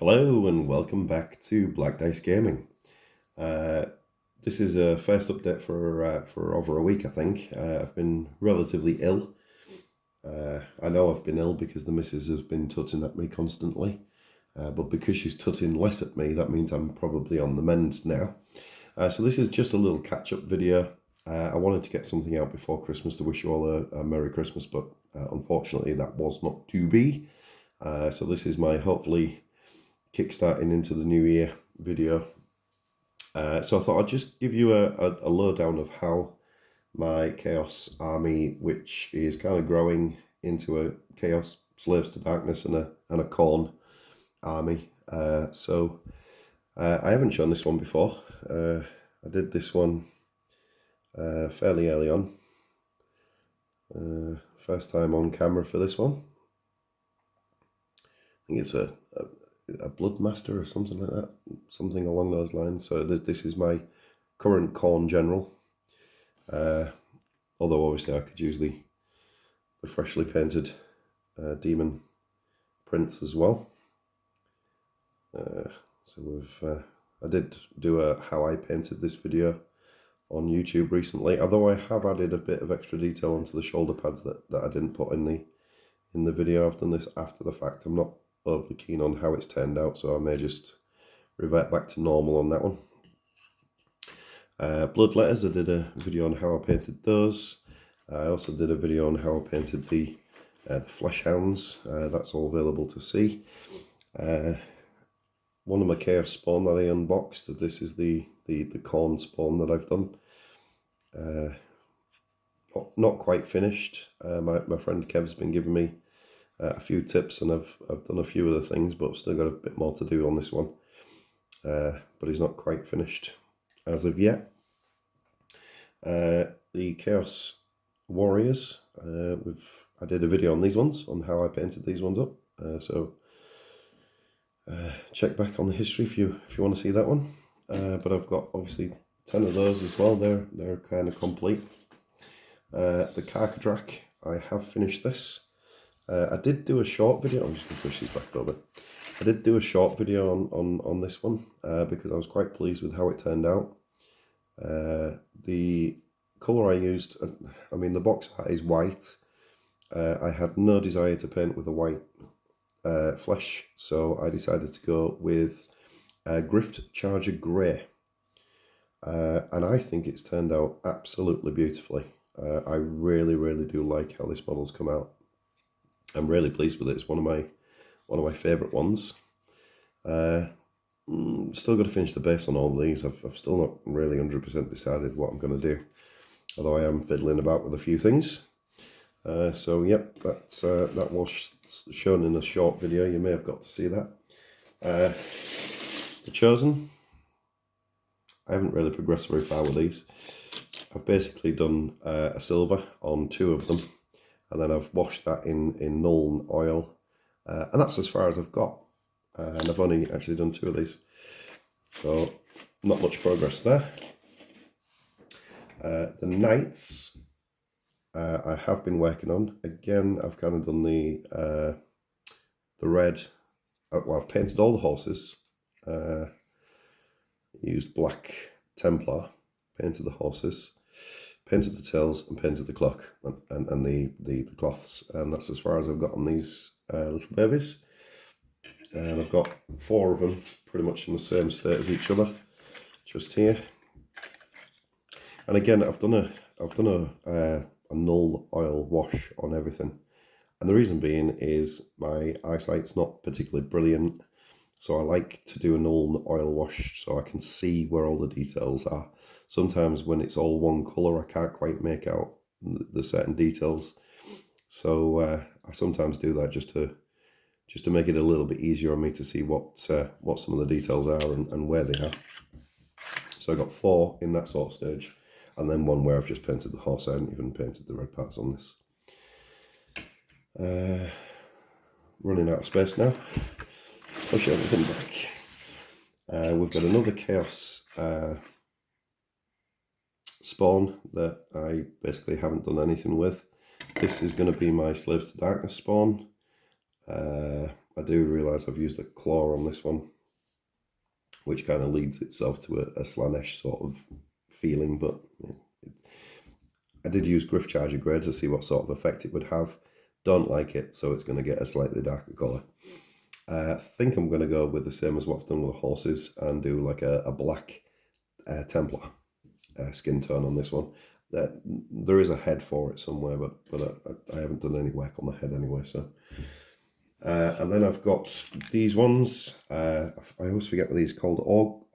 Hello and welcome back to Black Dice Gaming. This is a first update for over a week, I think. I've been relatively ill. I know I've been ill because the missus has been tutting at me constantly. But because she's tutting less at me, that means I'm probably on the mend now. So this is just a little catch-up video. I wanted to get something out before Christmas to wish you all a Merry Christmas, but unfortunately that was not to be. So this is my hopefully kickstarting into the new year video. So I thought I'd just give you a lowdown of how my Chaos army, which is kind of growing into a Chaos Slaves to Darkness and a Khorne army. So I haven't shown this one before. I did this one fairly early on. First time on camera for this one. I think it's a Bloodmaster or something like that, something along those lines. So this is my current Khorne general. Although obviously I could use the freshly painted demon prince as well. So I did do a how I painted this video on YouTube recently, although I have added a bit of extra detail onto the shoulder pads that I didn't put in the video. I've done this after the fact. I'm not overly keen on how it's turned out, so I may just revert back to normal on that one. Blood letters, I did a video on how I painted those. I also did a video on how I painted the flesh hounds. That's all available to see. One of my chaos spawn that I unboxed, this is the Khorne spawn that I've done. Not quite finished. My friend Kev's been giving me a few tips, and I've done a few other things, but I've still got a bit more to do on this one. But he's not quite finished as of yet. The Chaos Warriors, I did a video on these ones, on how I painted these ones up. So check back on the history if you want to see that one. But I've got obviously 10 of those as well. They're kind of complete. The Karkadrak, I have finished this. I did do a short video. I'm just going to push these back a little bit. I did do a short video on this one because I was quite pleased with how it turned out. The colour I used, I mean the box art is white. I had no desire to paint with a white flesh, so I decided to go with Grift Charger Grey. And I think it's turned out absolutely beautifully. I really do like how this model's come out. I'm really pleased with it. It's one of my favourite ones. Still got to finish the base on all these. I've still not really 100% decided what I'm going to do, although I am fiddling about with a few things. So yep, that was shown in a short video. You may have got to see that. The Chosen, I haven't really progressed very far with these. I've basically done a silver on 2 of them, and then I've washed that in Nuln oil, and that's as far as I've got. And I've only actually done 2 of these, so not much progress there. The Knights, I have been working on. Again, I've kind of done the red. Well, I've painted all the horses. Used black Templar, painted the horses, painted the tails, and painted the clock and the cloths, and that's as far as I've got on these little babies. And I've got 4 of them pretty much in the same state as each other, just here. And again, I've done a null oil wash on everything, and the reason being is my eyesight's not particularly brilliant, so I like to do a null oil wash so I can see where all the details are. Sometimes when it's all one colour, I can't quite make out the certain details, so I sometimes do that just to make it a little bit easier on me to see what some of the details are and where they are. So I got 4 in that sort of stage, and then 1 where I've just painted the horse. I haven't even painted the red parts on this. Running out of space now. Push everything back. We've got another Chaos spawn that I basically haven't done anything with. This is going to be my Slaves to Darkness spawn. I do realise I've used a claw on this one, which kind of leads itself to a Slanesh sort of feeling, but I did use Griff Charger Grey to see what sort of effect it would have. Don't like it, so it's going to get a slightly darker colour. I think I'm going to go with the same as what I've done with the horses and do like a black Templar skin tone on this one. There is a head for it somewhere, but I haven't done any work on the head anyway. So, and then I've got these ones. I always forget what these are called.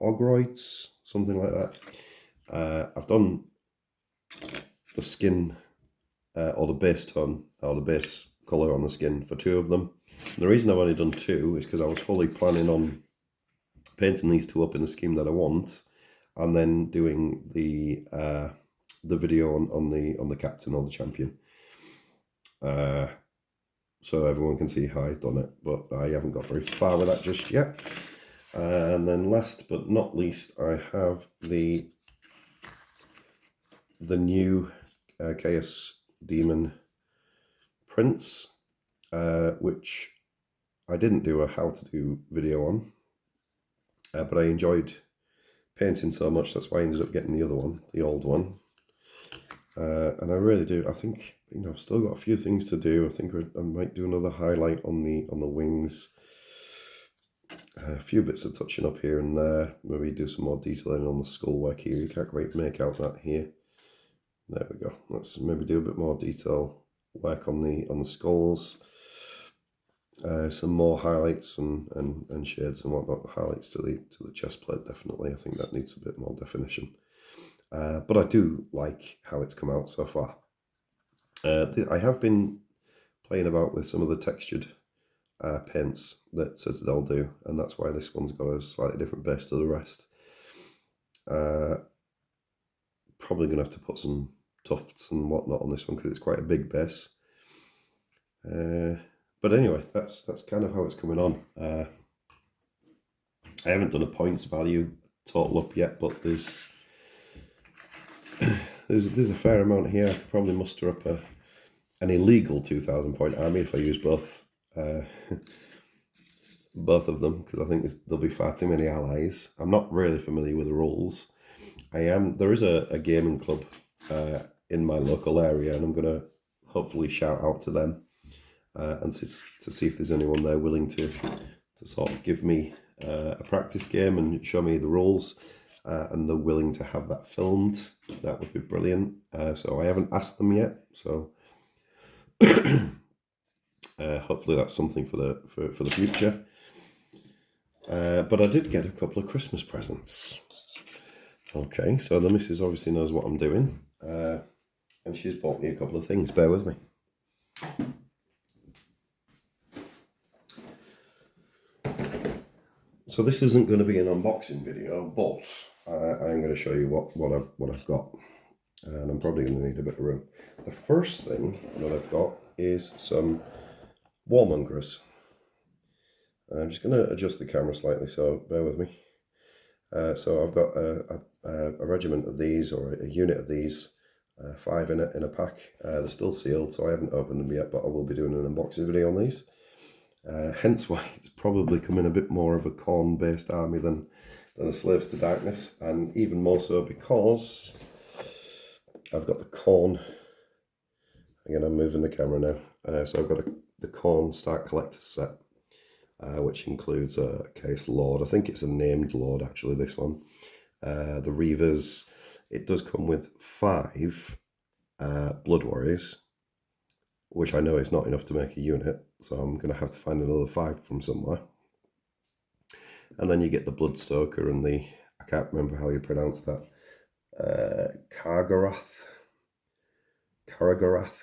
Ogroids, something like that. I've done the skin or the base tone or the base colour on the skin for 2 of them. And the reason I've only done 2 is because I was fully planning on painting these 2 up in the scheme that I want, and then doing the video on the captain or the champion, so everyone can see how I've done it. But I haven't got very far with that just yet. And then last but not least, I have the new Chaos Demon prints, which I didn't do a how to do video on, but I enjoyed painting so much, that's why I ended up getting the other one, the old one. And I really do. I think I've still got a few things to do. I think I might do another highlight on the wings. A few bits of touching up here and there. Maybe do some more detailing on the skull work here. You can't quite make out that here. There we go. Let's maybe do a bit more detail work on the skulls. Some more highlights and shades and whatnot. Highlights to the chest plate, definitely. I think that needs a bit more definition. But I do like how it's come out so far. I have been playing about with some of the textured paints that Citadel do, and that's why this one's got a slightly different base to the rest. Probably going to have to put some tufts and whatnot on this one because it's quite a big base. But anyway, that's kind of how it's coming on. I haven't done a points value total up yet, but there's a fair amount here. I could probably muster up an illegal 2,000 point army if I use both both of them, because I think there'll be far too many allies. I'm not really familiar with the rules. There is a gaming club in my local area, and I'm going to hopefully shout out to them and to see if there's anyone there willing to sort of give me a practice game and show me the rules. And they're willing to have that filmed. That would be brilliant. So I haven't asked them yet. So hopefully that's something for the future. But I did get a couple of Christmas presents. Okay, so the missus obviously knows what I'm doing, and she's bought me a couple of things. Bear with me. So this isn't going to be an unboxing video, but I'm going to show you what I've got, and I'm probably going to need a bit of room. The first thing that I've got is some warmongers. I'm just going to adjust the camera slightly, so bear with me. So I've got a regiment of these, or a unit of these, 5 in a pack. They're still sealed, so I haven't opened them yet, but I will be doing an unboxing video on these. Hence why it's probably coming a bit more of a Khorne based army than a Slaves to Darkness, and even more so because I've got the Khorne. Again, I'm moving the camera now. So I've got the Khorne Stark Collector set, which includes a Case Lord. I think it's a named Lord actually, this one. The Reavers. It does come with 5 Blood Warriors, which I know is not enough to make a unit, so I'm going to have to find another 5 from somewhere. And then you get the Bloodstoker and I can't remember how you pronounce that, Kargarath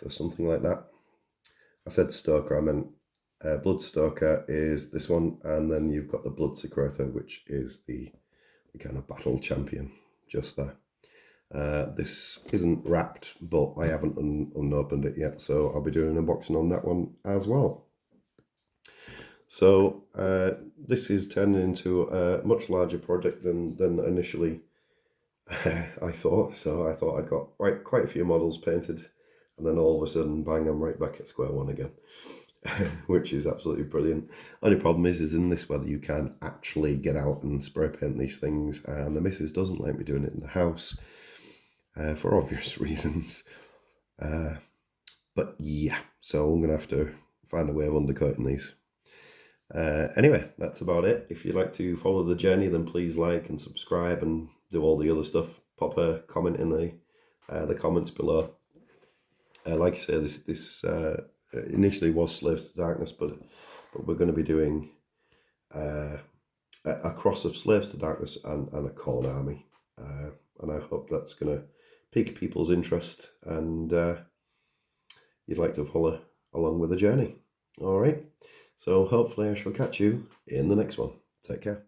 or something like that. I said Stoker, I meant Bloodstoker is this one, and then you've got the Bloodsecrator, which is the kind of battle champion just there. This isn't wrapped, but I haven't unopened it yet, so I'll be doing an unboxing on that one as well. So this is turning into a much larger project than initially I thought. So I thought I got quite a few models painted, and then all of a sudden, bang, I'm right back at square one again. which is absolutely brilliant. Only problem is in this weather you can actually get out and spray paint these things, and the missus doesn't like me doing it in the house for obvious reasons. But yeah, so I'm going to have to find a way of undercoating these. Anyway, that's about it. If you'd like to follow the journey, then please like and subscribe and do all the other stuff. Pop a comment in the comments below. Like I say, this initially was Slaves to Darkness, but we're going to be doing a cross of Slaves to Darkness and a Khorne army, and I hope that's going to pique people's interest and you'd like to follow along with the journey. All right. So hopefully I shall catch you in the next one. Take care.